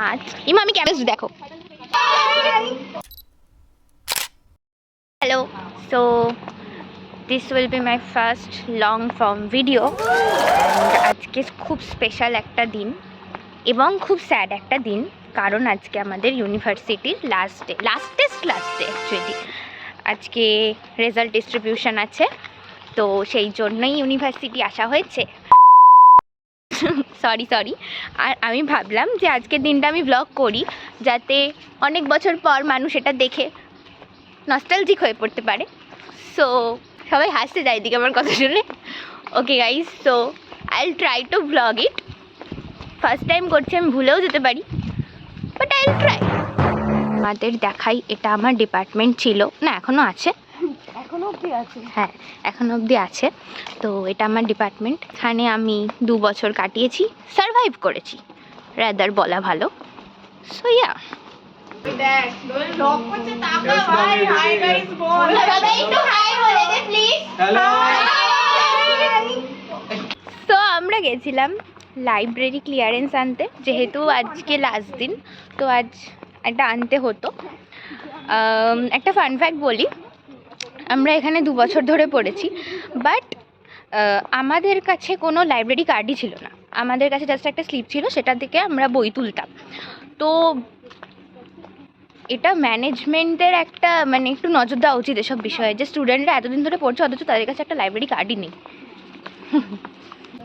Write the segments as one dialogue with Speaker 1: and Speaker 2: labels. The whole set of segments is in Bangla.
Speaker 1: আজ ইমা আমি ক্যামেরা দেখো। Hello, so this will be my first long form video. আজকে খুব স্পেশাল একটা দিন এবং খুব স্যাড একটা দিন, কারণ আজকে আমাদের ইউনিভার্সিটির লাস্ট ডে অ্যাকচুয়ালি আজকে রেজাল্ট ডিস্ট্রিবিউশন আছে, তো সেই জন্যই ইউনিভার্সিটি আসা হয়েছে। সরি আর আমি ভাবলাম যে আজকের দিনটা আমি ব্লগ করি, যাতে অনেক বছর পর মানুষ এটা দেখে নস্টালজিক হয়ে পড়তে পারে। সো সবাই হাসতে যায় দিকে আমার কথা শুনে। Okay guys, so I will try to blog it. First time করছি, আমি ভুলেও যেতে পারি, বাট আই উইল ট্রাই। আমাদের দেখাই, এটা আমার ডিপার্টমেন্ট ছিল না, এখনও আছে, হ্যাঁ এখনও অবধি আছে। তো এটা আমার ডিপার্টমেন্ট, এখানে আমি 2 বছর কাটিয়েছি, সারভাইভ করেছি রাদার বলা ভালো। সো ইয়া, তো আমরা গেছিলাম লাইব্রেরি ক্লিয়ারেন্স আনতে, যেহেতু আজকে লাস্ট দিন, তো আজ একটা আনতে হতো। একটা ফান ফ্যাক্ট বলি, আমরা এখানে 2 বছর ধরে পড়েছি, বাট আমাদের কাছে কোনো লাইব্রেরি কার্ডই ছিল না। আমাদের কাছে জাস্ট একটা স্লিপ ছিল, সেটা থেকে আমরা বই তুলতাম। তো এটা ম্যানেজমেন্টের একটা মানে একটু নজর দেওয়া উচিত এসব বিষয়ে, যে স্টুডেন্টরা এতদিন ধরে পড়ছে অথচ তাদের কাছে একটা লাইব্রেরি কার্ডই নেই।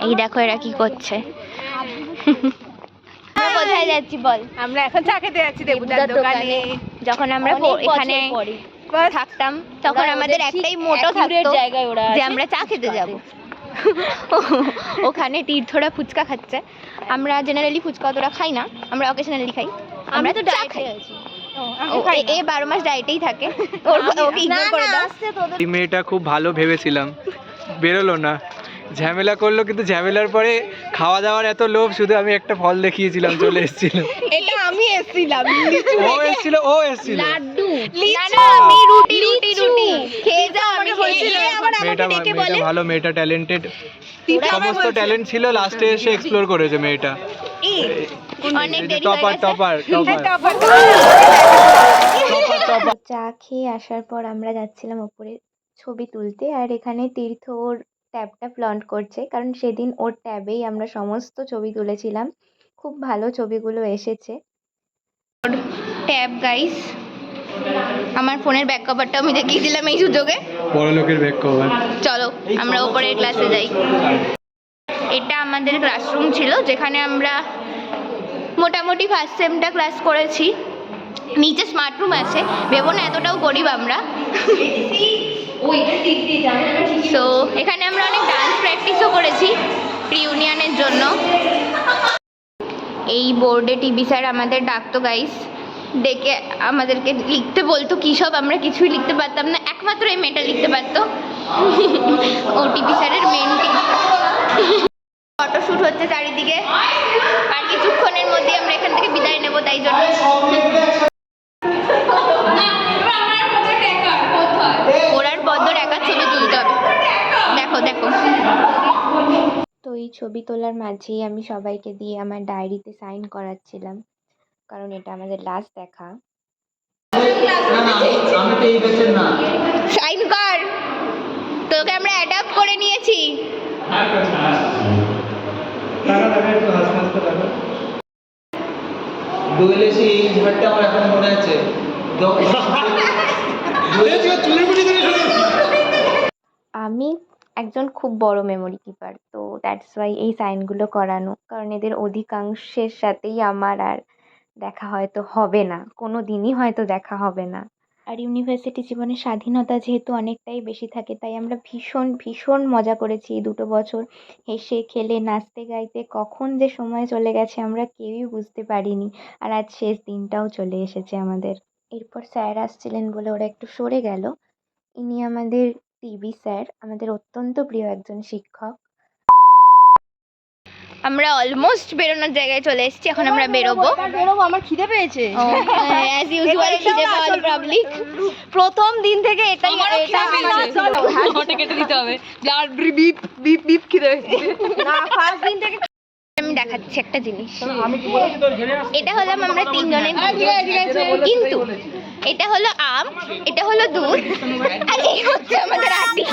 Speaker 1: এই দেখো এরা কি করছে। কোথায় যাচ্ছি বল?
Speaker 2: আমরা এখন চা খেতে যাচ্ছি দেবুদার দোকানে।
Speaker 1: যখন আমরা এখানে থাকতাম তখন আমাদের একটাই মোটো থাকতো যে আমরা চা খেতে যাব। ওখানে তীর্থরা ফুচকা খাচ্ছে। আমরা জেনারেলি ফুচকা অতটা খাই না, আমরা অকেশনালি খাই। আমরা তো চা খাই। এ 12 মাস ডায়েটেই থাকে, ওকে ইগনোর করে দাও।
Speaker 3: এই মেয়েটা খুব ভালো ভেবেছিলাম, বেরোলো না, ঝামেলা করলো, কিন্তু ঝামেলার পরে খাওয়া দাওয়ার এত লোভ, শুধু আমি একটা ফল দেখিয়েছিলাম, চলে এসেছিল।
Speaker 2: এটা আমি এসেছিলাম,
Speaker 3: ও এসেছিল
Speaker 2: লাড্ডু
Speaker 1: না না, আমি রুটি খেয়ে যাও, আমি
Speaker 3: মেয়েটা ভালো, মেয়েটা ট্যালেন্টেড, সমস্ত ট্যালেন্ট ছিল, লাস্টে এসে এক্সপ্লোর করেছে মেয়েটা।
Speaker 1: অনেক দেরি
Speaker 3: টপার
Speaker 1: চা খেয়ে আসার পর আমরা যাচ্ছিলাম উপরে ছবি তুলতে, আর এখানে তীর্থ ওর ট্যাবটা প্লন্ট করছে, কারণ সেদিন ওর ট্যাবেই আমরা সমস্ত ছবি তুলেছিলাম। খুব ভালো ছবিগুলো এসেছে। ট্যাব গাইস, আমার ফোনের ব্যাক কভারটা আমি দেখিয়ে দিলাম এই সুযোগে।
Speaker 3: বড়লোকের ব্যাক কভার।
Speaker 1: চলো আমরা উপরের ক্লাসে যাই। এটা আমাদের ক্লাসরুম ছিল, যেখানে আমরা মোটামুটি ফার্স্ট সেমটা ক্লাস করেছি। নিচে স্মার্ট রুম আছে, ভেবো না এতটাও গরিব আমরা। সো এখানে আমরা অনেক ডান্স প্র্যাকটিসও করেছি রিউনিয়নের জন্য। এই বোর্ডে টিভি স্যার আমাদের ডাকতো গাইস, ডেকে আমাদেরকে লিখতে বলতো কী সব, আমরা কিছুই লিখতে পারতাম না, একমাত্র এই মেয়েটা লিখতে পারতো। ও টিভি স্যারের মেন ফটোশ্যুট হচ্ছে চারিদিকে, আর কিছুক্ষণের মধ্যে আমরা এখান থেকে বিদায় নেব, তাই জন্য ওরার বদ্ধ একার ছবি তুলতে হবে। দেখো তো এই ছবি তোলার মাঝেই আমি সবাইকে দিয়ে আমার ডায়েরিতে সাইন করাচ্ছিলাম, কারণ এটা আমাদের লাস্ট দেখা। সাইন কর, তোকে আমরা অ্যাডাপ্ট করে নিয়েছি। আমি একজন খুব বড় মেমোরি কিপার, তো দ্যাটস ওয়াই এই সাইনগুলো করানো, কারণ এদের অধিকাংশের সাথেই আমার আর দেখা হয়তো হবে না, কোনো দিনই হয়তো দেখা হবে না। আর ইউনিভার্সিটি জীবনে স্বাধীনতা যেহেতু অনেকটাই বেশি থাকে, তাই আমরা ভীষণ মজা করেছি এই 2 বছর। হেসে খেলে নাচতে গাইতে কখন যে সময় চলে গেছে আমরা কেউই বুঝতে পারিনি। আর আজ শেষ দিনটাও চলে এসেছে আমাদের। এরপর স্যার আসছিলেন বলে ওরা একটু সরে গেল। ইনি আমাদের টিভি স্যার, আমাদের অত্যন্ত প্রিয় একজন শিক্ষক। আমরা অলমোস্ট বেরোনোর জায়গায় চলে এসেছি, এখন আমরা বেরোবো।
Speaker 2: আমার খিদে পেয়েছে
Speaker 1: অ্যাজ ইউজুয়াল, খিদে পাওয়াল পাবলিক।
Speaker 2: প্রথম দিন থেকে এটাই কেটে দিতে হবে, যার বিপ বিপ বিপ খিদে পেয়েছে না, ফার্স্ট দিন থেকে
Speaker 1: আমি দেখাচ্ছি একটা জিনিস। এটা হলাম আমরা তিনজনের, কিন্তু এটা হলো আম, এটা হলো দুধ, আর এই হচ্ছে আমাদের আটি।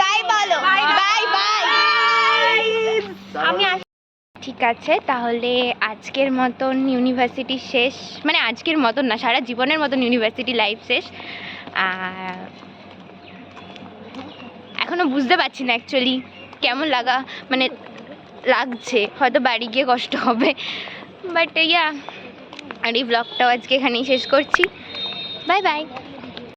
Speaker 1: বাই বলো, বাই বাই। আমি ঠিক আছে, তাহলে আজকের মতন ইউনিভার্সিটি শেষ, মানে আজকের মতন না, সারা জীবনের মতন ইউনিভার্সিটি লাইফ শেষ। আর এখনও বুঝতে পারছি না অ্যাকচুয়ালি কেমন লাগছে, হয়তো বাড়ি গিয়ে কষ্ট হবে, বাট ইয়া, আর এই ব্লগটাও আজকে এখানেই শেষ করছি। Bye bye.